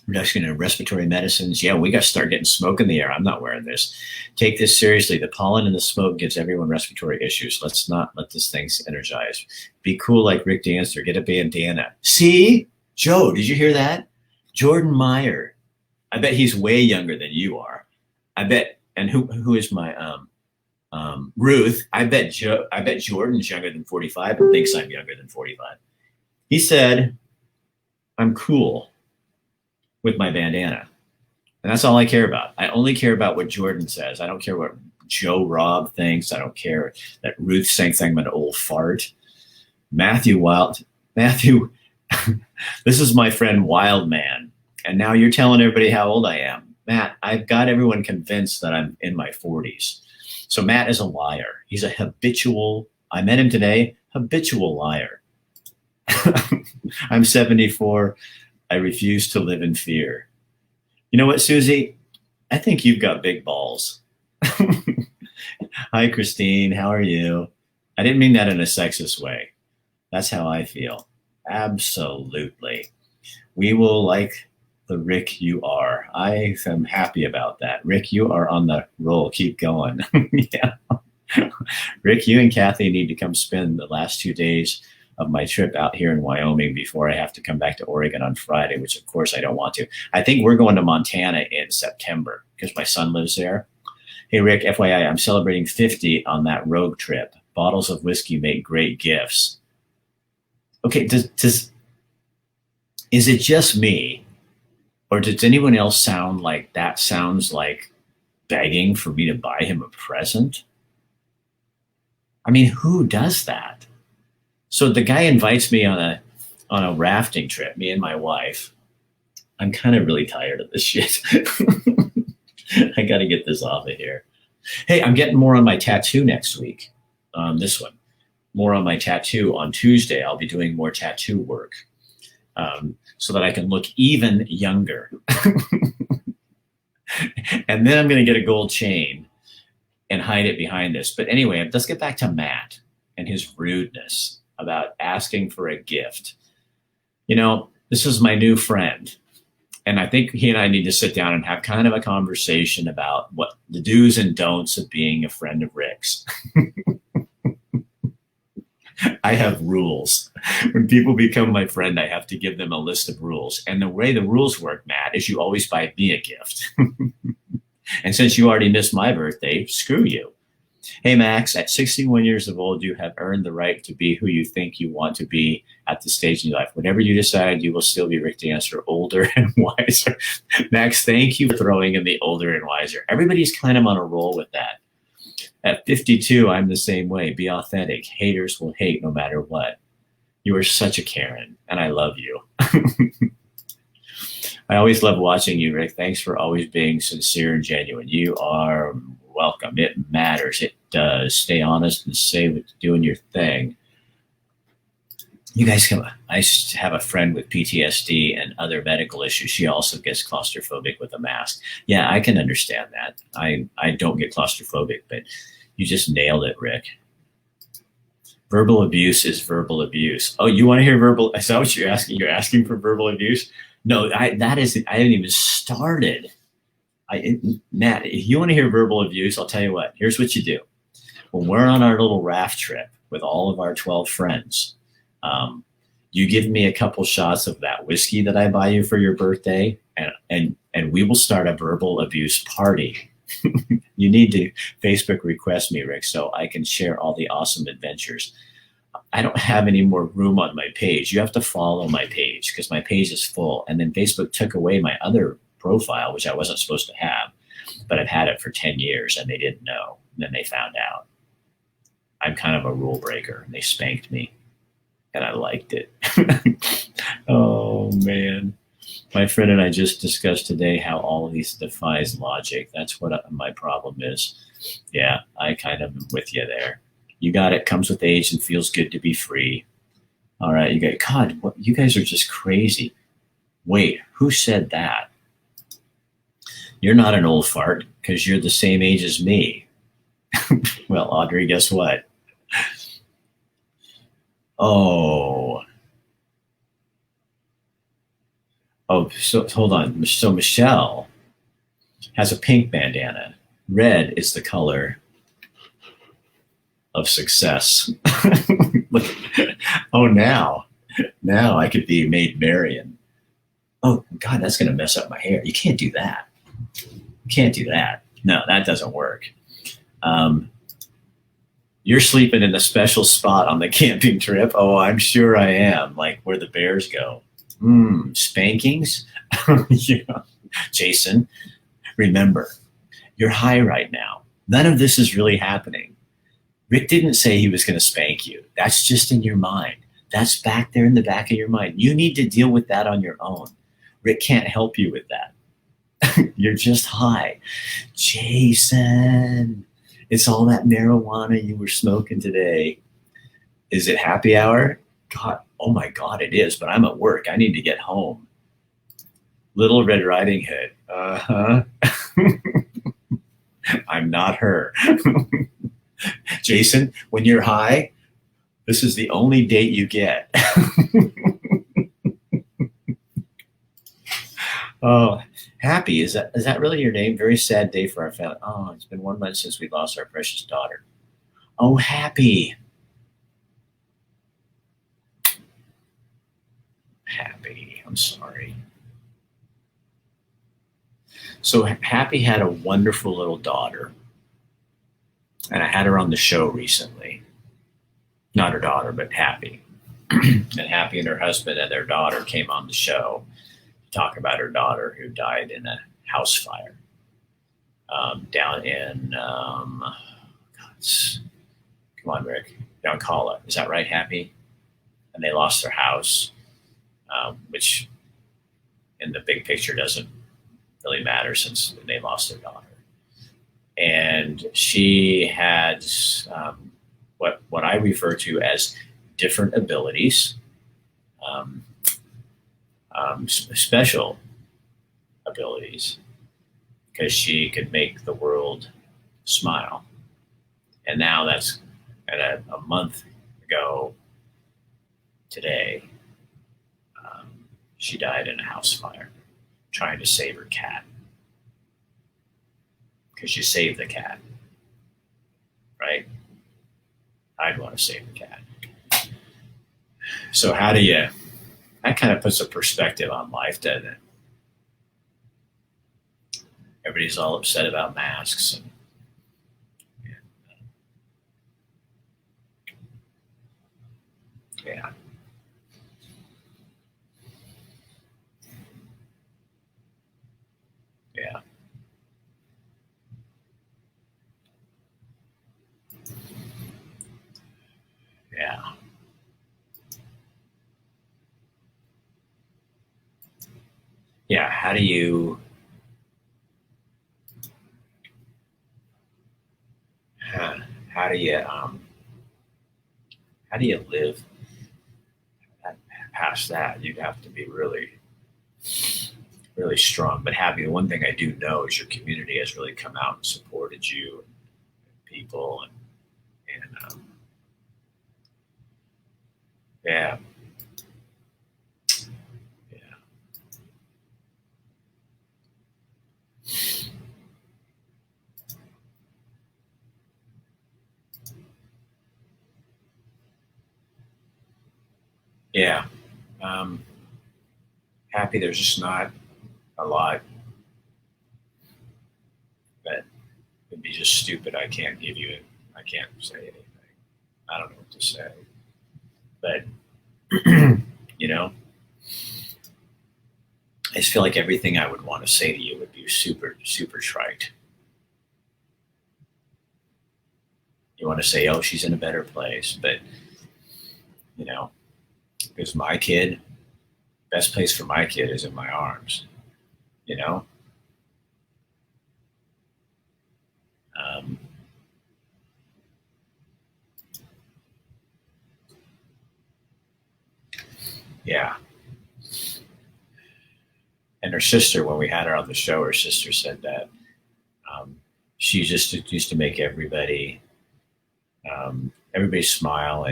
Reduction in respiratory medicines. Yeah, we got to start getting smoke in the air. I'm not wearing this. Take this seriously. The pollen and the smoke gives everyone respiratory issues. Let's not let this thing energize. Be cool like Rick Dancer. Get a bandana. See? Joe, did you hear that? Jordan Meyer. I bet he's way younger than you are. I bet. And who is my Ruth? I bet Jordan's younger than 45 and thinks I'm younger than 45. He said, I'm cool with my bandana. And that's all I care about. I only care about what Jordan says. I don't care what Joe Rob thinks. I don't care that Ruth thinks I'm an old fart. Matthew, this is my friend Wild Man. And now you're telling everybody how old I am. Matt, I've got everyone convinced that I'm in my 40s. So Matt is a liar. He's a habitual, I met him today, habitual liar. I'm 74. I refuse to live in fear. You know what, Susie? I think you've got big balls. Hi, Christine. How are you? I didn't mean that in a sexist way. That's how I feel. Absolutely. We will like the Rick you are. I am happy about that. Rick, you are on the roll. Keep going. Yeah. Rick, you and Kathy need to come spend the last 2 days of my trip out here in Wyoming before I have to come back to Oregon on Friday, which of course I don't want to. I think we're going to Montana in September because my son lives there. Hey, Rick, FYI, I'm celebrating 50 on that road trip. Bottles of whiskey make great gifts. Okay, is it just me? Or does anyone else sound like that sounds like begging for me to buy him a present? I mean, who does that? So the guy invites me on a rafting trip, me and my wife. I'm kind of really tired of this shit. I got to get this off of here. Hey, I'm getting more on my tattoo next week. This one. more on my tattoo on Tuesday. I'll be doing more tattoo work so that I can look even younger. And then I'm going to get a gold chain and hide it behind this. But anyway, let's get back to Matt and his rudeness about asking for a gift. You know, this is my new friend. And I think he and I need to sit down and have kind of a conversation about what the do's and don'ts of being a friend of Rick's. I have rules. When people become my friend, I have to give them a list of rules. And the way the rules work, Matt, is you always buy me a gift. And since you already missed my birthday, screw you. Hey, Max, at 61 years of old, you have earned the right to be who you think you want to be at this stage in your life. Whatever you decide, you will still be Rick Dancer, older and wiser. Max, thank you for throwing in the older and wiser. Everybody's kind of on a roll with that. At 52, I'm the same way. Be authentic. Haters will hate no matter what. You are such a Karen, and I love you. I always love watching you, Rick. Thanks for always being sincere and genuine. You are welcome. It matters. It does. Stay honest and say what you're doing your thing. You guys come. I have a friend with PTSD and other medical issues. She also gets claustrophobic with a mask. Yeah, I can understand that. I don't get claustrophobic, but you just nailed it, Rick. Verbal abuse is verbal abuse. Oh, you want to hear verbal? Is that what you're asking? You're asking for verbal abuse? No, I haven't even started. Matt, if you want to hear verbal abuse, I'll tell you what. Here's what you do. When we're on our little raft trip with all of our 12 friends, you give me a couple shots of that whiskey that I buy you for your birthday, and we will start a verbal abuse party. You need to Facebook request me, Rick, so I can share all the awesome adventures. I don't have any more room on my page. You have to follow my page because my page is full. And then Facebook took away my other profile, which I wasn't supposed to have, but I've had it for 10 years and they didn't know. And then they found out. I'm kind of a rule breaker and they spanked me and I liked it. Oh, man. My friend and I just discussed today how all of these defies logic. That's what my problem is. Yeah, I kind of am with you there. You got it. Comes with age and feels good to be free. All right, you got God. What, you guys are just crazy. Wait, who said that? You're not an old fart because you're the same age as me. Well, Audrey, guess what? Oh, so hold on. So Michelle has a pink bandana. Red is the color of success. Look, oh, now I could be Maid Marian. Oh God, that's going to mess up my hair. You can't do that. You can't do that. No, that doesn't work. You're sleeping in a special spot on the camping trip. Oh, I'm sure I am. Like where the bears go. Spankings. Yeah. Jason, remember, you're high right now. None of this is really happening. Rick didn't say he was going to spank you. That's just in your mind. That's back there in the back of your mind. You need to deal with that on your own. Rick can't help you with that. You're just high. Jason, it's all that marijuana you were smoking today. Is it happy hour? God, oh my God, it is, but I'm at work. I need to get home. Little Red Riding Hood. Uh-huh. I'm not her. Jason, when you're high, this is the only date you get. Oh, Happy, is that really your name? Very sad day for our family. Oh, it's been 1 month since we lost our precious daughter. Oh, Happy. Happy, I'm sorry. So Happy had a wonderful little daughter. And I had her on the show recently. Not her daughter, but Happy. And Happy and her husband and their daughter came on the show to talk about her daughter who died in a house fire down in, come on, Rick, down Kala. Is that right, Happy? And they lost their house, which in the big picture doesn't really matter since they lost their daughter. And she had what I refer to as different abilities, um, special abilities, because she could make the world smile. And now that's at a month ago today. Um, she died in a house fire trying to save her cat because she saved the cat, right? I'd want to save the cat. So how do you? That kind of puts a perspective on life, doesn't it? Everybody's all upset about masks, and yeah, yeah, yeah, yeah. How, how do you how do you live past that? You'd have to be really strong. But happy. The one thing I do know is your community has really come out and supported you, and people, and yeah, yeah, yeah. Um, happy. There's just not a lot that would be just stupid. I can't give you. I can't say anything. I don't know what to say. But you know, I just feel like everything I would want to say to you would be super trite. You want to say, "Oh, she's in a better place," but you know, because my kid, best place for my kid is in my arms. You know, um, yeah. And her sister, when we had her on the show, her sister said that um, she just used to make everybody smile,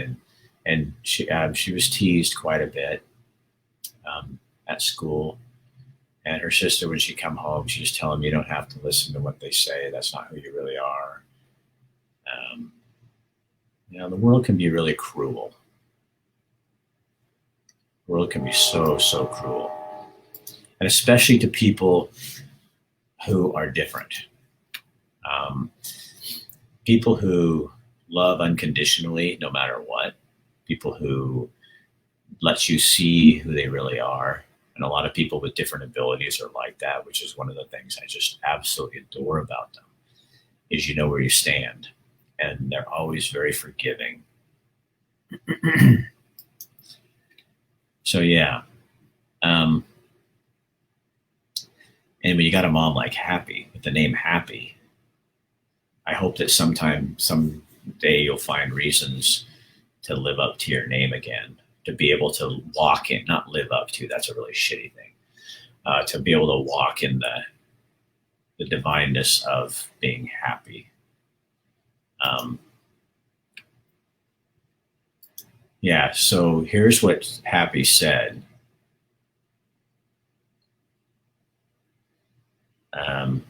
and she was teased quite a bit at school. And her sister, when she come home, she just tell them, "You don't have to listen to what they say. That's not who you really are." Um, the world can be really cruel. The world can be so cruel, and especially to people who are different. Um, People who love unconditionally, no matter what. People who lets you see who they really are. And a lot of people with different abilities are like that, which is one of the things I just absolutely adore about them. Is you know where you stand, and they're always very forgiving. So yeah, um, and when you got a mom like Happy with the name Happy, I hope that someday you'll find reasons to live up to your name again, to be able to walk in, not live up to, that's a really shitty thing, to be able to walk in the divineness of being happy. Um, yeah, so here's what Happy said. Um,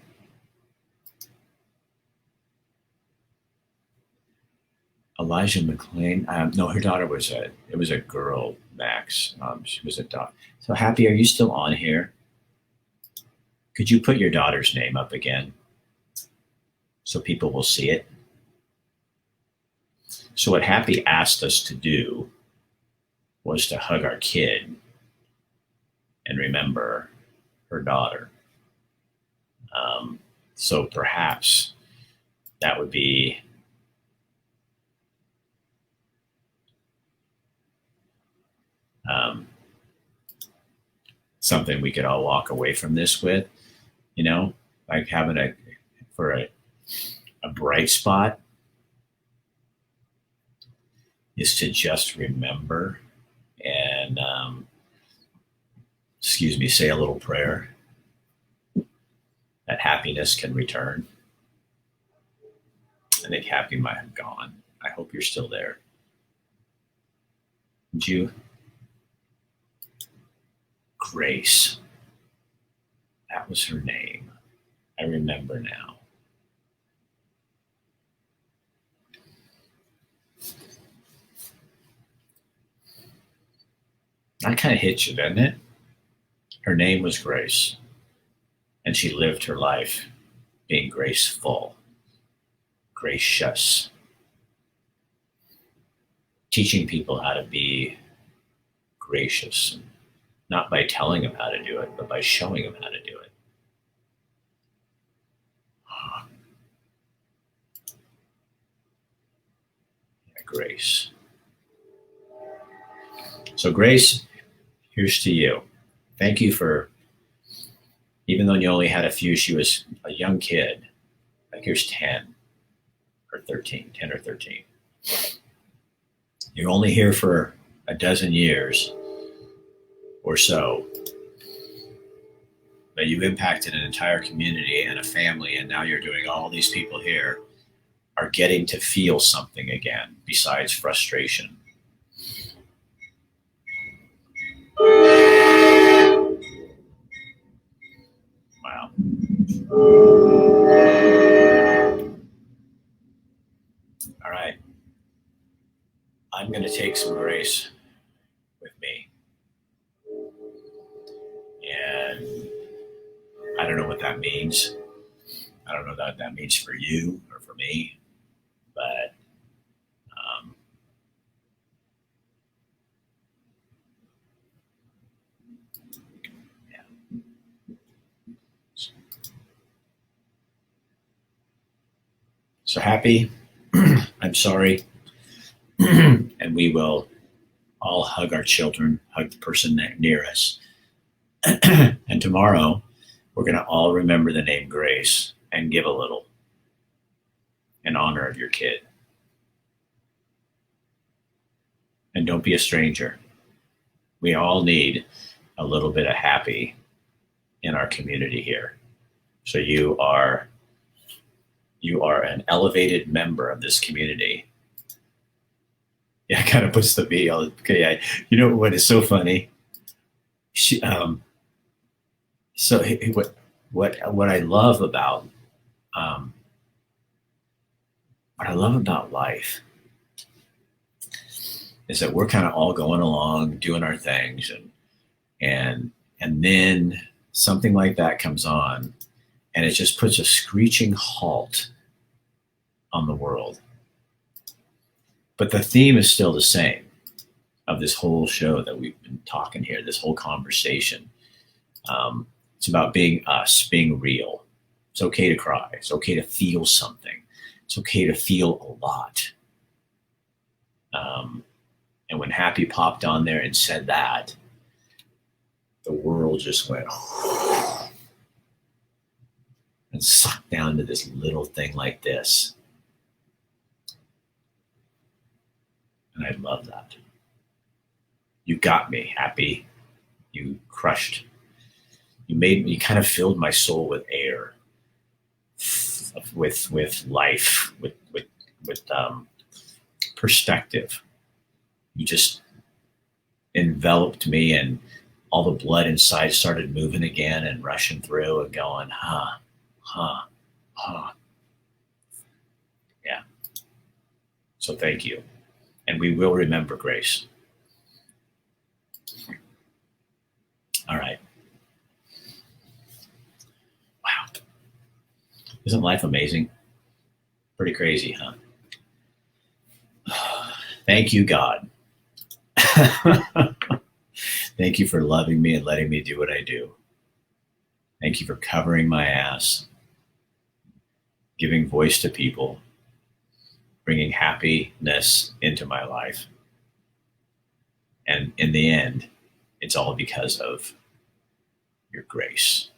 Elijah McLean, no, her daughter it was a girl, Max. She was a daughter. So Happy, are you still on here? Could you put your daughter's name up again so people will see it? So what Happy asked us to do was to hug our kid and remember her daughter. Um, so perhaps that would be um, something we could all walk away from this with, like having for a bright spot. is to just remember and, say a little prayer that happiness can return. I think happy might have gone. I hope you're still there. Would you? Grace. That was her name. I remember now. That kind of hits you, doesn't it? Her name was Grace, and she lived her life being graceful, gracious, teaching people how to be gracious, not by telling them how to do it, but by showing them how to do it. Yeah, Grace. So, Grace, here's to you. Thank you for, even though you only had a few, she was a young kid. I think here's 10 or 13, 10 or 13. You're only here for a dozen years or so, but you've impacted an entire community and a family, and now you're doing all these people here are getting to feel something again besides frustration. Wow. All right. I'm going to take some grace with me. And I don't know what that means. I don't know what that means for you or for me, but yeah. So happy. I'm sorry. And we will all hug our children, hug the person near us. And tomorrow, we're going to all remember the name Grace and give a little in honor of your kid. And don't be a stranger. We all need a little bit of happy in our community here. So you are an elevated member of this community. Yeah, it kind of puts the B on. Okay, you know what is so funny? So what I love about life is that we're kind of all going along, doing our things, and then something like that comes on, and it just puts a screeching halt on the world. But the theme is still the same of this whole show that we've been talking here, this whole conversation. It's about being us, being real. It's okay to cry. It's okay to feel something. It's okay to feel a lot. And when Happy popped on there and said that, the world just went and sucked down to this little thing like this. And I love that. You got me, Happy. You crushed. You kind of filled my soul with air, with life, with perspective. You just enveloped me, and all the blood inside started moving again and rushing through and going, huh. Yeah. So thank you. And we will remember Grace. All right. Wow. Isn't life amazing? Pretty crazy, huh? Thank you, God. Thank you for loving me and letting me do what I do. Thank you for covering my ass, giving voice to people, bringing happiness into my life. And in the end, it's all because of your grace.